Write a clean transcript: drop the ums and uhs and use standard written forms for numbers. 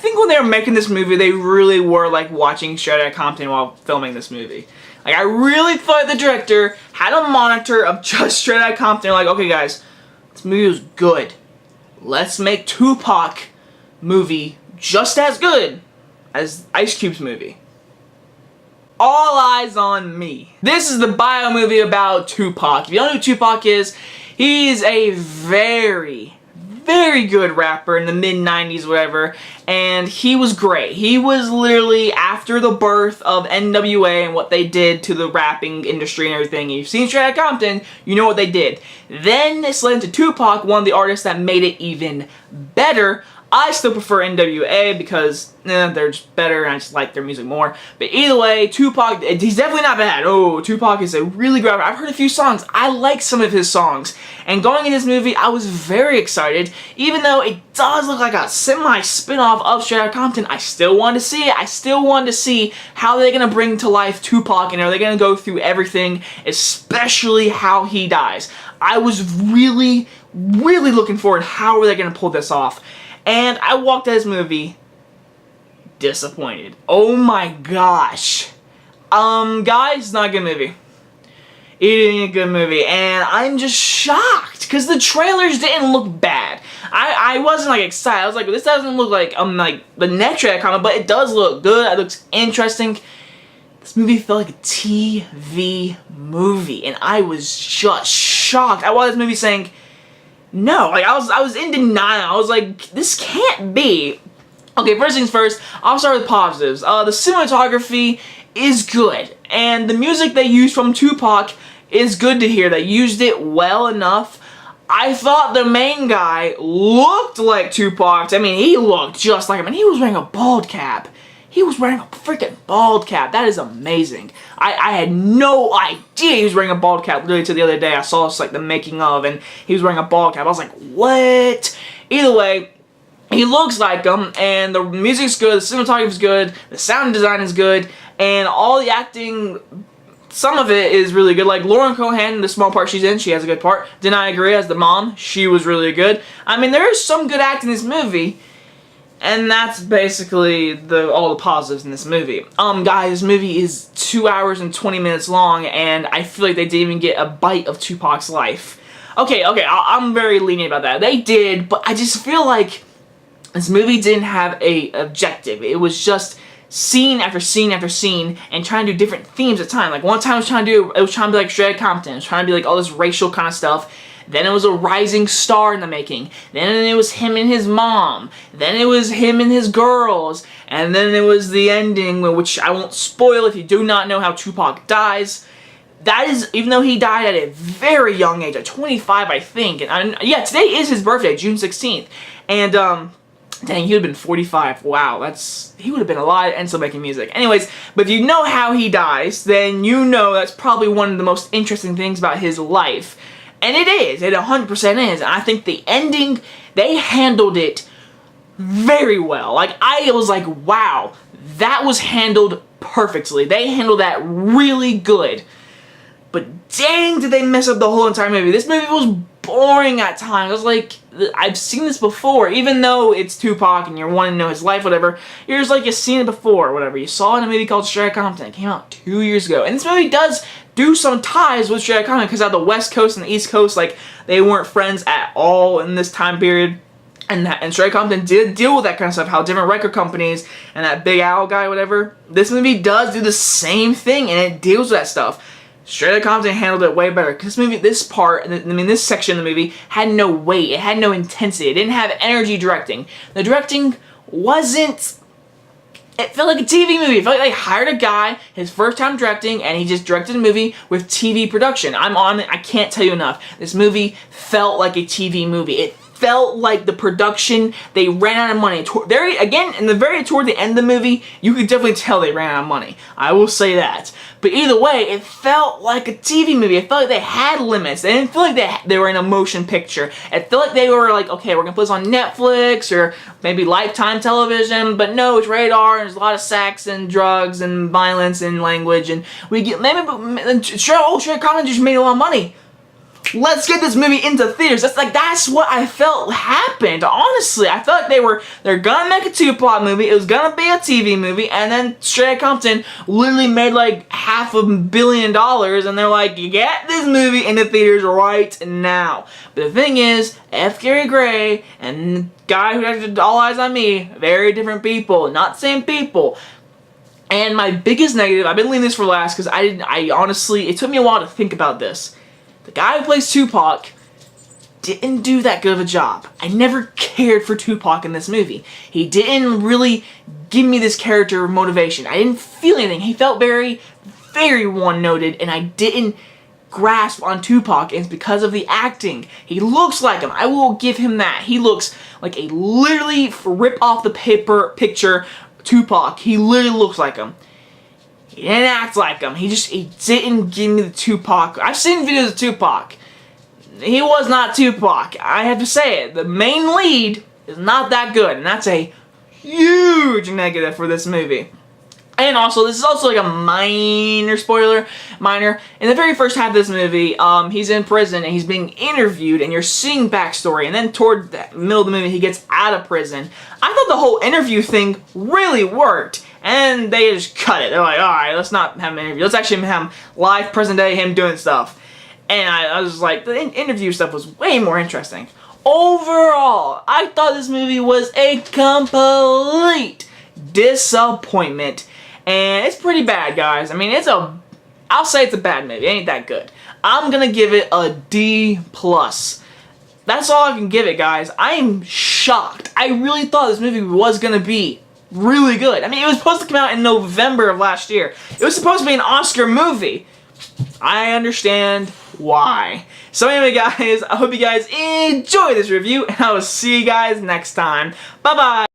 think when they were making this movie, they really were like watching Straight Outta Compton while filming this movie. Like, I really thought the director had a monitor of just Straight Outta Compton. Like, okay guys, this movie was good. Let's make Tupac movie just as good as Ice Cube's movie. All eyes on me. This is the bio movie about Tupac. If you don't know who Tupac is, he's a very good rapper in the mid-90s, whatever, and he was great. He was literally after the birth of NWA and what they did to the rapping industry and everything. You've seen Straight Outta Compton, you know what they did. Then this led to Tupac, one of the artists that made it even better. I still prefer NWA because they're just better and I just like their music more. But either way, Tupac, he's definitely not bad. Oh, Tupac is a really great rapper. I've heard a few songs. I like some of his songs. And going in this movie, I was very excited. Even though it does look like a semi-spin-off of Straight Outta Compton, I still wanted to see it. I still wanted to see how they're going to bring to life Tupac and are they going to go through everything, especially how he dies. I was really looking forward to how are they going to pull this off. And I walked out of this movie disappointed. Oh my gosh. Guys, it's not a good movie. It ain't a good movie. And I'm just shocked. Because the trailers didn't look bad. I wasn't like excited. I was like, this doesn't look like the next trailer comment, but it does look good. It looks interesting. This movie felt like a TV movie. And I was just shocked. I watched this movie saying, no, like I was in denial. I was like, this can't be. Okay, first things first, I'll start with positives. The cinematography is good, and the music they used from Tupac is good to hear. They used it well enough. I thought the main guy looked like Tupac. I mean, he looked just like him, and he was wearing a bald cap. He was wearing a freaking bald cap. That is amazing. I had no idea he was wearing a bald cap. Literally to the other day, I saw like the making of, and he was wearing a bald cap. I was like, what? Either way, he looks like him, and the music's good, the cinematography is good, the sound design is good, and all the acting, some of it is really good. Like Lauren Cohan, the small part she's in, she has a good part. Denai Agree as the mom, she was really good. I mean, there is some good acting in this movie. And that's basically all the positives in this movie. Guys, this movie is 2 hours and 20 minutes long, and I feel like they didn't even get a bite of Tupac's life. Okay, I'm very lenient about that. They did, but I just feel like this movie didn't have a objective. It was just scene after scene after scene, and trying to do different themes at a time. Like one time it was trying to be like Straight Outta Compton. It was trying to be like all this racial kind of stuff. Then it was a rising star in the making. Then it was him and his mom. Then it was him and his girls. And then it was the ending, which I won't spoil if you do not know how Tupac dies. That is, even though he died at a very young age, at 25 I think. And yeah, today is his birthday, June 16th. And dang, he would have been 45. Wow, he would have been alive and still making music. Anyways, but if you know how he dies, then you know that's probably one of the most interesting things about his life. And it is. It 100% is. And I think the ending, they handled it very well. Like, I was like, wow, that was handled perfectly. They handled that really good. But dang, did they mess up the whole entire movie. This movie was boring at times. I was like, I've seen this before. Even though it's Tupac and you're wanting to know his life, whatever, you're just like, you've seen it before, whatever. You saw it in a movie called Straight Outta Compton. It came out 2 years ago. And this movie does do some ties with Straight Outta Compton, because out the West Coast and the East Coast, like, they weren't friends at all in this time period. And Straight Outta Compton did deal with that kind of stuff, how different record companies and that Big Al guy, whatever. This movie does do the same thing, and it deals with that stuff. Straight Outta Compton handled it way better. Because this part, I mean, this section of the movie had no weight. It had no intensity. It didn't have energy directing. The directing wasn't... It felt like a TV movie. It felt like they hired a guy, his first time directing, and he just directed a movie with TV production. I can't tell you enough. This movie felt like a TV movie. It felt like the production, they ran out of money. Toward the end of the movie, you could definitely tell they ran out of money. I will say that. But either way, it felt like a TV movie. It felt like they had limits. They didn't feel like they were in a motion picture. It felt like they were like, okay, we're going to put this on Netflix or maybe Lifetime television, but no, it's rated R, and there's a lot of sex and drugs and violence and language, and we get, maybe, Straight Outta Compton just made a lot of money. let's get this movie into theaters. That's what I felt happened. Honestly, I felt like they're gonna make a Tupac movie. It was gonna be a TV movie, and then Straight Outta Compton literally made like $500 million, and they're like, you get this movie into theaters right now. But the thing is, F. Gary Gray and the guy who directed All Eyez on Me, very different people, not the same people. And my biggest negative, I've been leaving this for last because I honestly, it took me a while to think about this. The guy who plays Tupac didn't do that good of a job. I never cared for Tupac in this movie. He didn't really give me this character motivation. I didn't feel anything. He felt very, very one-noted, and I didn't grasp on Tupac, and it's because of the acting. He looks like him. I will give him that. He looks like a literally rip off the paper picture Tupac. He literally looks like him. He didn't act like him. He didn't give me the Tupac. I've seen videos of Tupac. He was not Tupac. I have to say it. The main lead is not that good, and that's a huge negative for this movie. And also, this is also like a minor spoiler. In the very first half of this movie, he's in prison and he's being interviewed, and you're seeing backstory. And then toward the middle of the movie, he gets out of prison. I thought the whole interview thing really worked. And they just cut it. They're like, alright, let's not have an interview. Let's actually have live, present day, him doing stuff. And I was like, the interview stuff was way more interesting. Overall, I thought this movie was a complete disappointment. And it's pretty bad, guys. I mean, I'll say it's a bad movie. It ain't that good. I'm gonna give it a D+. That's all I can give it, guys. I am shocked. I really thought this movie was gonna be really good. I mean, it was supposed to come out in November of last year. It was supposed to be an Oscar movie. I understand why. So anyway, guys, I hope you guys enjoy this review, and I will see you guys next time. Bye-bye.